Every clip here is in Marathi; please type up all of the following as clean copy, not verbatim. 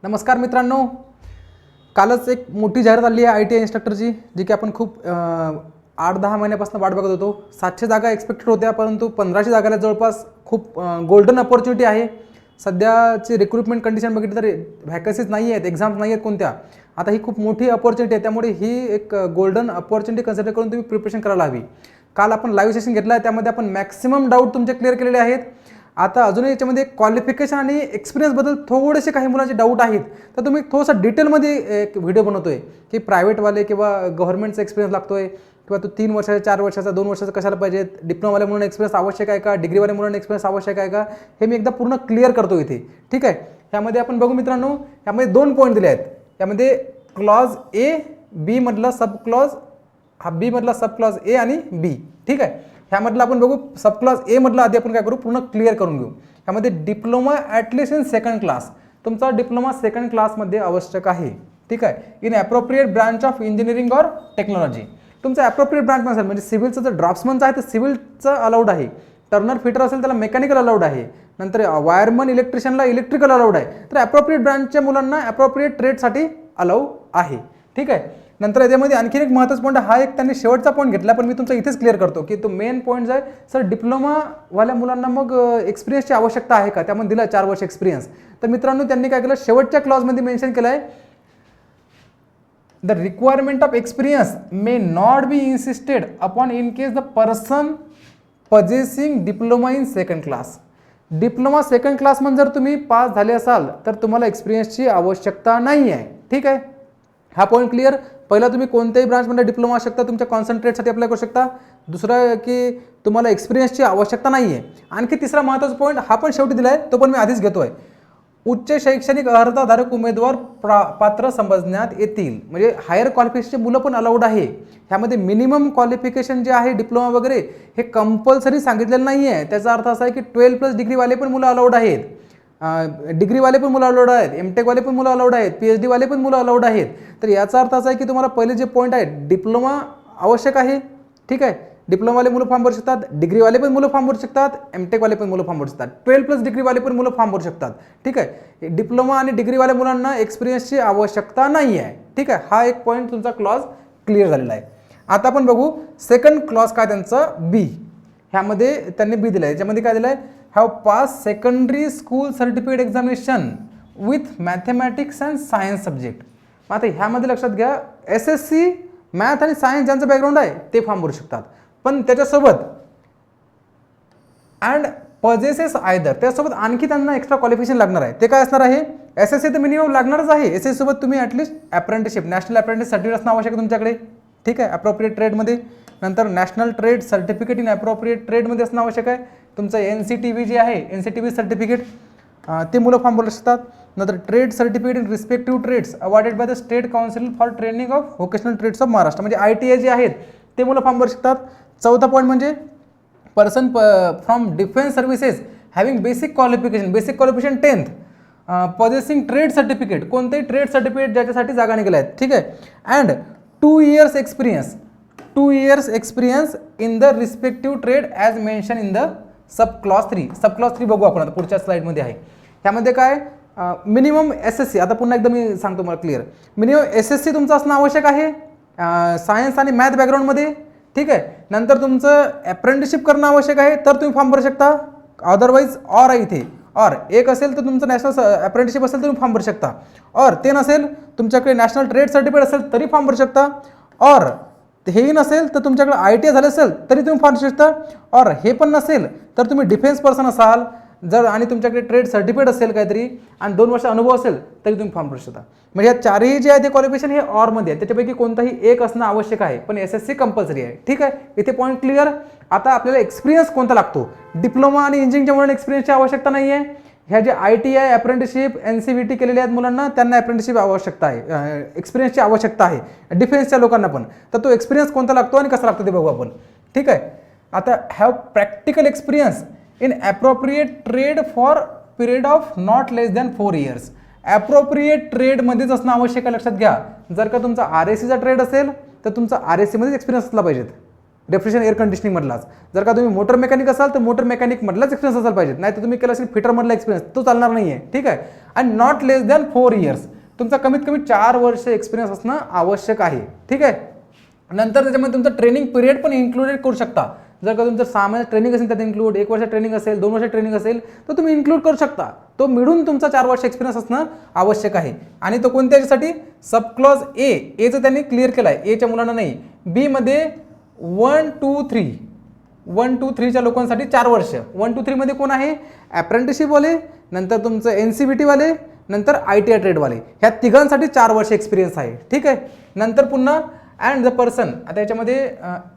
नमस्कार मित्रांनो, कालच एक मोठी जाहिरात आली आहे ITI इन्स्ट्रक्टरची, जी की आपण खूप 8-10 महिन्यापासून वाट बघत होतो. 700 जागा एक्सपेक्टेड होत्या, परंतु 1500 जागाला जवळपास खूप गोल्डन अपॉर्च्युनिटी आहे. सध्याची रिक्रुटमेंट कंडिशन बघितली तर व्हॅकन्सीज नाही आहेत, एक्झाम्स नाही आहेत कोणत्या. आता ही खूप मोठी अपॉर्च्युनिटी आहे, त्यामुळे ही एक गोल्डन अपॉर्च्युनिटी कन्सिडर करून तुम्ही प्रिपरेशन करायला हवी. काल आपण लाईव्ह सेशन घेतला आहे, त्यामध्ये आपण मॅक्सिमम डाऊट तुमचे क्लिअर केलेले आहेत. आता अजूनही याच्यामध्ये क्वालिफिकेशन आणि एक्सपिरियन्सबद्दल थोडेसे काही मुलांचे डाऊट आहेत, तर तुम्ही थोडंसं डिटेलमध्ये एक व्हिडिओ बनवतोय की प्रायव्हेटवाले किंवा गव्हर्नमेंटचा एक्सपिरियन्स लागतोय किंवा तो 3 वर्षाचा, 4 वर्षाचा, 2 वर्षाचा कशाला पाहिजेत, डिप्लोमावाल्या मुलांना एक्सपिरियन्स आवश्यक आहे का, डिग्रीवाल्या मुलांना एक्सपिरियन्स आवश्यक आहे का, हे मी एकदा पूर्ण क्लिअर करतो इथे. ठीक आहे. यामध्ये आपण बघू मित्रांनो, यामध्ये 2 पॉईंट दिले आहेत. यामध्ये क्लॉज ए, बी मधला सब क्लॉज, हा बी मधला सब क्लॉज ए आणि बी. ठीक आहे. ह्यामधलं आपण बघू. सब क्लॉज ए मधला आधी आपण काय करू, पूर्ण क्लिअर करून घेऊ. ह्यामध्ये diploma at least in second class, तुमचा डिप्लोमा सेकंड क्लासमध्ये आवश्यक आहे. ठीक आहे. In appropriate branch of engineering or technology, तुमचा ॲप्रोप्रिएट ब्रांच नसेल म्हणजे सिव्हिलचं जर ड्राफ्ट्समनचं आहे तर सिव्हिलचं अलाउड आहे, टर्नर फिटर असेल त्याला मेकॅनिकल अलाउड आहे, नंतर वायरमन इलेक्ट्रिशियनला इलेक्ट्रिकल अलाउड आहे. तर ॲप्रोप्रिएट ब्रांचच्या मुलांना ॲप्रोप्रिएट ट्रेडसाठी अलाउ आहे. ठीक आहे. नंतर याच्यामध्ये आणखी एक महत्त्वाचा पॉईंट, हा एक त्यांनी शेवटचा पॉईंट घेतला, पण मी तुमचा इथेच क्लिअर करतो की तो मेन पॉईंट आहे. सर डिप्लोमावाल्या मुलांना मग एक्सपिरियन्सची आवश्यकता आहे का, त्यामध्ये दिला 4 वर्ष एक्सपिरियन्स. तर मित्रांनो त्यांनी काय केलं, शेवटच्या क्लॉजमध्ये मेन्शन केलं आहे, the requirement of experience may not be इन्सिस्टेड upon in case the person possessing diploma in second class. Diploma second क्लासमध्ये जर तुम्ही पास झाले असाल तर तुम्हाला एक्सपिरियन्सची आवश्यकता नाही आहे. ठीक आहे. हा पॉईंट क्लिअर. पहिला तुम्ही कोणत्याही ब्रांचमध्ये डिप्लोमा असू शकता, तुमच्या कॉन्सन्ट्रेटसाठी अप्लाय करू शकता. दुसरं की तुम्हाला एक्सपिरियन्सची आवश्यकता नाही आहे. आणखी तिसरा महत्त्वाचा पॉईंट हा पण शेवटी दिला आहे, तो पण मी आधीच घेतो आहे. उच्च शैक्षणिक अर्हताधारक उमेदवार पात्र समजण्यात येतील, म्हणजे हायर क्वालिफिकेशनचे मुलं पण अलाउड आहे. ह्यामध्ये मिनिमम क्वालिफिकेशन जे आहे डिप्लोमा वगैरे हे कंपल्सरी सांगितलेलं नाही आहे. त्याचा अर्थ असा आहे की 12+ डिग्रीवाले पण मुलं अलाउड आहेत, डिग्रीवाले पण मुलं अलाउड आहेत, एमटेकवाले पण मुलं अलाउड आहेत, PhD वाले पण मुलं अलाउड आहेत. तर याचा अर्थ असा आहे की तुम्हाला पहिले जे पॉईंट आहे, डिप्लोमा आवश्यक आहे. ठीक आहे. डिप्लोमावाले मुलं फॉर्म भरू शकतात, डिग्रीवाले पण मुलं फॉर्म भरू शकतात, एमटेकवाले पण मुलं फॉर्म भरू शकतात, 12+ डिग्रीवाले पण मुलं फॉर्म भरू शकतात. ठीक आहे. डिप्लोमा आणि डिग्रीवाल्या मुलांना एक्सपिरियन्सची आवश्यकता नाही आहे. ठीक आहे. हा एक पॉईंट तुमचा क्लॉज क्लिअर झालेला आहे. आता आपण बघू सेकंड क्लॉज काय त्यांचा, बी. ह्यामध्ये त्यांनी बी दिलं आहे. याच्यामध्ये काय दिलं आहे, have pass secondary school certificate examination with mathematics and science subject. मग आता ह्यामध्ये लक्षात घ्या, SSC मॅथ आणि सायन्स ज्यांचं बॅकग्राऊंड आहे ते फॉर्म भरू शकतात, पण त्याच्यासोबत अँड पजेसेस आयदर, त्यासोबत आणखी त्यांना एक्स्ट्रा क्वालिफिकेशन लागणार आहे. ते काय असणार आहे, SSC तर मिनिमम लागणारच आहे. SSC सोबत तुम्ही at least apprenticeship, national apprentice certificate असणं आवश्यक आहे तुमच्याकडे. ठीक आहे. अप्रोप्रिएट ट्रेडमध्ये. नंतर national trade certificate in appropriate ट्रेडमध्ये असणं आवश्यक आहे. तुमचं NCTV जे आहे, NCTV सर्टिफिकेट, ते मुलं फॉर्म भरू शकतात. नंतर trade certificate in respective trades awarded by the state council for training of vocational trades of Maharashtra, म्हणजे ITI जे आहेत ते मुलं फॉर्म भरू शकतात. चौथा पॉईंट म्हणजे person from defence services having basic qualification 10th, possessing trade certificate, कोणतेही ट्रेड सर्टिफिकेट ज्याच्यासाठी जागा निघाल्या आहेत. ठीक आहे. And 2 years experience in the respective trade as mention in the sub clause 3. Sub clause 3 बघू आपण आता पुढच्या स्लाईडमध्ये आहे. ह्यामध्ये काय, मिनिमम SSC, आता पुन्हा एकदा मी सांगतो मला क्लिअर, मिनिमम SSC तुमचं असणं आवश्यक आहे सायन्स आणि मॅथ बॅकग्राऊंडमध्ये. ठीक आहे. नंतर तुमचं अप्रेंटिसशिप करणं आवश्यक आहे, तर तुम्ही फॉर्म भरू शकता. अदरवाईज ऑर आहे इथे, ऑर एक असेल तर तुमचं नॅशनल अप्रेंटिसशिप असेल तर तुम्ही फॉर्म भरू शकता. ऑर ते नसेल, तुमच्याकडे नॅशनल ट्रेड सर्टिफिकेट असेल तरी फॉर्म भरू शकता. ऑर हेही नसेल तर तुमच्याकडे ITI झालं असेल तरी तुम्ही फॉर्म भरू शकता. ऑर हे पण नसेल तर तुम्ही डिफेन्स पर्सन असाल जर आणि तुमच्याकडे ट्रेड सर्टिफिकेट असेल काहीतरी आणि 2 वर्ष अनुभव असेल तरी तुम्ही फॉर्म भरू शकता. म्हणजे या चारही जे आहे ते क्वालिफिकेशन हे ऑरमध्ये आहे, त्याच्यापैकी कोणताही एक असणं आवश्यक आहे, पण SSC कंपल्सरी आहे. ठीक आहे. इथे पॉईंट क्लिअर. आता आपल्याला एक्सपिरियन्स कोणता लागतो, डिप्लोमा आणि इंजिनिअरिंगच्या मुलांना एक्सपिरियन्सची आवश्यकता नाही आहे. ह्या जे ITI अप्रेंटिसशिप NCVT केलेले आहेत मुलांना त्यांना अप्रेंटिसशिप आवश्यकता आहे, एक्सपिरियन्सची आवश्यकता आहे. डिफेन्सच्या लोकांना पण. तर तो एक्सपिरियन्स कोणता लागतो आणि कसा लागतो ते बघू आपण. ठीक आहे. आता have practical experience in appropriate trade for period of not less than 4 years. Appropriate ट्रेडमध्येच असणं आवश्यक आहे, लक्षात घ्या. जर का तुमचा RSCचा ट्रेड असेल तर तुमचा RSCमध्येच एक्सपिरियन्स असला पाहिजेत. रेफ्रिजरेशन एअर कंडिशनिंगमधलाच. जर का तुम्ही मोटर मेकॅनिक असाल तर मोटर मेकॅनिकमधलाच एक्सपिरियन्स असायला पाहिजे, नाही तर तुम्ही केलं असेल फिटरमधला एक्सपिरियन्स, तो चालणार नाही आहे. ठीक आहे. आणि नॉट लेस दॅन 4 इयर्स, तुमचा कमीत कमी 4 वर्ष एक्सपिरियन्स असणं आवश्यक आहे. ठीक आहे. नंतर त्याच्यामध्ये तुमचं ट्रेनिंग पिरियड पण इन्क्लुडेड करू शकता. जर का तुमचं 6 महिन्यात ट्रेनिंग असेल त्यात इन्क्लूड, 1 वर्ष ट्रेनिंग असेल, 2 वर्ष ट्रेनिंग असेल तर तुम्ही इन्क्लूड करू शकता. तो मिळून तुमचा 4 वर्ष एक्सपिरियन्स असणं आवश्यक आहे. आणि तो कोणत्या याच्यासाठी? सब क्लॉज एचं त्यांनी क्लिअर केला आहे, एच्या मुलांना नाही. बी मध्ये 1, 2, 3च्या लोकांसाठी 4 वर्ष. 1, 2, 3 मध्ये कोण आहे? अप्रेंटिसशिपवाले, नंतर तुमचं NCVT वाले, नंतर ITI ट्रेडवाले, ह्या तिघांसाठी 4 वर्ष एक्सपिरियन्स आहे. ठीक आहे. नंतर पुन्हा अँड द पर्सन, आता याच्यामध्ये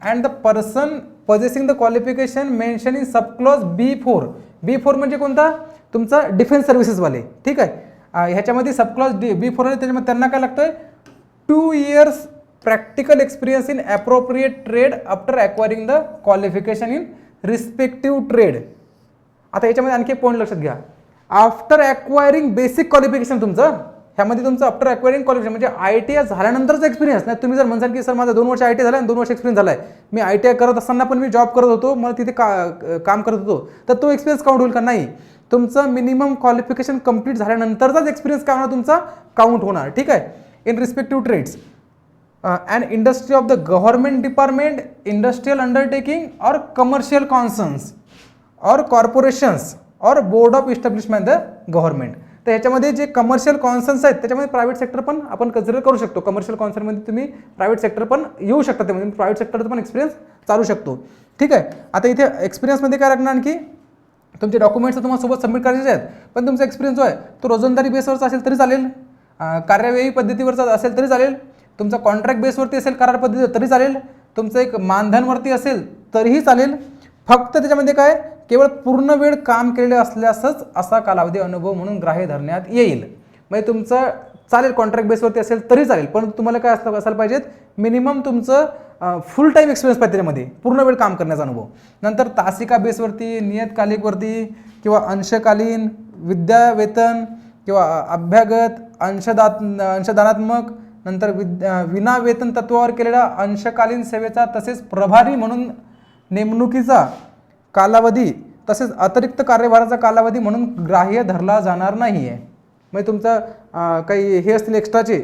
and the person possessing the qualification mention in sub clause B4 म्हणजे कोणता? तुमचा डिफेन्स सर्व्हिसेसवाले. ठीक आहे. ह्याच्यामध्ये सब क्लॉज B4 आहे, त्याच्यामध्ये त्यांना काय लागतंय? 2 years practical experience in appropriate trade after acquiring the qualification in respective trade. आता याच्यामध्ये आणखी एक पॉईंट लक्षात घ्या. आफ्टर ॲक्वायरिंग बेसिक क्वालिफिकेशन तुमचं, ह्यामध्ये तुमचं आफ्टर ॲक्वायरिंग क्वालिफिकेशन म्हणजे ITI झाल्यानंतरचा एक्सपिरियन्स. नाही तुम्ही जर म्हणसाल की सर माझा 2 वर्ष ITI झाला आणि 2 वर्ष एक्सपिरियन्स झाला आहे, मी ITI करत असताना पण मी जॉब करत होतो, मला तिथे काम करत होतो, तर तो एक्सपिरियन्स काउंट होईल का? नाही. तुमचं मिनिमम क्वालिफिकेशन कंप्लीट झाल्यानंतरचाच एक्सपिरियन्स काय होणार? तुमचा काउंट होणार. ठीक आहे. In respective trades and industry of the government department, industrial undertaking और कमर्शियल कॉन्सर्न्स और कॉर्पोरेशन्स और board of establishment the government. तर ह्याच्यामध्ये जे कमर्शियल कॉन्सर्न्स आहेत त्याच्यामध्ये प्रायव्हेट सेक्टर पण आपण कन्सिडर करू शकतो. कमर्शियल कॉन्सर्नमध्ये तुम्ही प्रायव्हेट सेक्टर पण येऊ शकता, त्यामध्ये प्रायव्हेट सेक्टरचा पण एक्सपिरियन्स चालू शकतो. ठीक आहे. आता इथे एक्सपिरियन्समध्ये काय लागणार? आणखी तुमचे डॉक्युमेंट्स तुम्हाला सोबत सबमिट करायचे आहेत, पण तुमचा एक्सपिरियन्स जो आहे तो रोजंदारी बेसवरचा असेल तरी चालेल, कार्यवाही पद्धतीवरचा असेल तरी चालेल, तुमचा कॉन्ट्रॅक्ट बेसवरती असेल करार पद्धती तरी चालेल, तुमचं एक मानधनवरती असेल तरीही चालेल. फक्त त्याच्यामध्ये काय? केवळ पूर्ण वेळ काम केलेले असल्यासच असा कालावधी अनुभव म्हणून ग्राह्य धरण्यात येईल. म्हणजे तुमचं चालेल कॉन्ट्रॅक्ट बेसवरती असेल तरी चालेल, पण तुम्हाला काय असायला पाहिजेत? मिनिमम तुमचं फुल टाईम एक्सपिरियन्स पाहिजे त्याच्यामध्ये, पूर्ण वेळ काम करण्याचा अनुभव. नंतर तासिका बेसवरती, नियतकालिकवरती किंवा अंशकालीन, विद्यावेतन किंवा अभ्यागत, अंशदानात्मक, नंतर विना वेतन तत्वावर केलेल्या अंशकालीन सेवेचा तसेच प्रभारी म्हणून नेमणुकीचा कालावधी तसेच अतिरिक्त कार्यभाराचा कालावधी म्हणून ग्राह्य धरला जाणार नाही आहे. म्हणजे तुमचा काही हे असतील एक्स्ट्राचे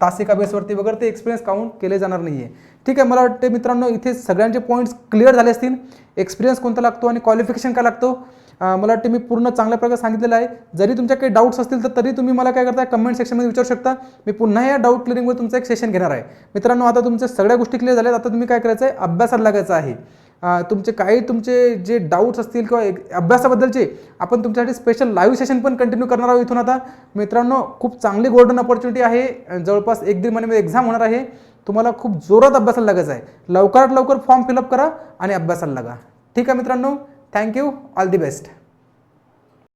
तासिका बेसवरती वगैरे ते एक्सपिरियन्स काउंट केले जाणार नाही आहे. ठीक आहे. मला वाटते मित्रांनो इथे सगळ्यांचे पॉईंट्स क्लिअर झाले असतील. एक्सपिरियन्स कोणता लागतो आणि क्वालिफिकेशन काय लागतो मला वाटते मी पूर्ण चांगल्या प्रकारे सांगितलेलं आहे. जरी तुमच्या काही डाऊट्स असतील तर तरी तुम्ही मला काय करताय कमेंट सेक्शनमध्ये विचारू शकता. मी पुन्हा या डाऊट क्लिअरिंगवर तुमचं एक सेशन घेणार आहे. मित्रांनो आता तुमच्या सगळ्या गोष्टी क्लिअर झाल्यात. आता तुम्ही काय करायचं आहे? अभ्यासाला लागायचं आहे. तुमचे जे डाऊट्स असतील किंवा अभ्यासाबद्दलचे आपण तुमच्यासाठी स्पेशल लाईव्ह सेशन पण कंटिन्यू करणार आहोत इथून. आता मित्रांनो खूप चांगली गोल्डन अपॉर्च्युनिटी आहे. जवळपास 1-1.5 महिन्यामध्ये एक्झाम होणार आहे. तुम्हाला खूप जोरात अभ्यासाला लागायचं आहे. लवकरात लवकर फॉर्म फिलअप करा आणि अभ्यासाला लागा. ठीक आहे मित्रांनो. थँक्यू. All the best.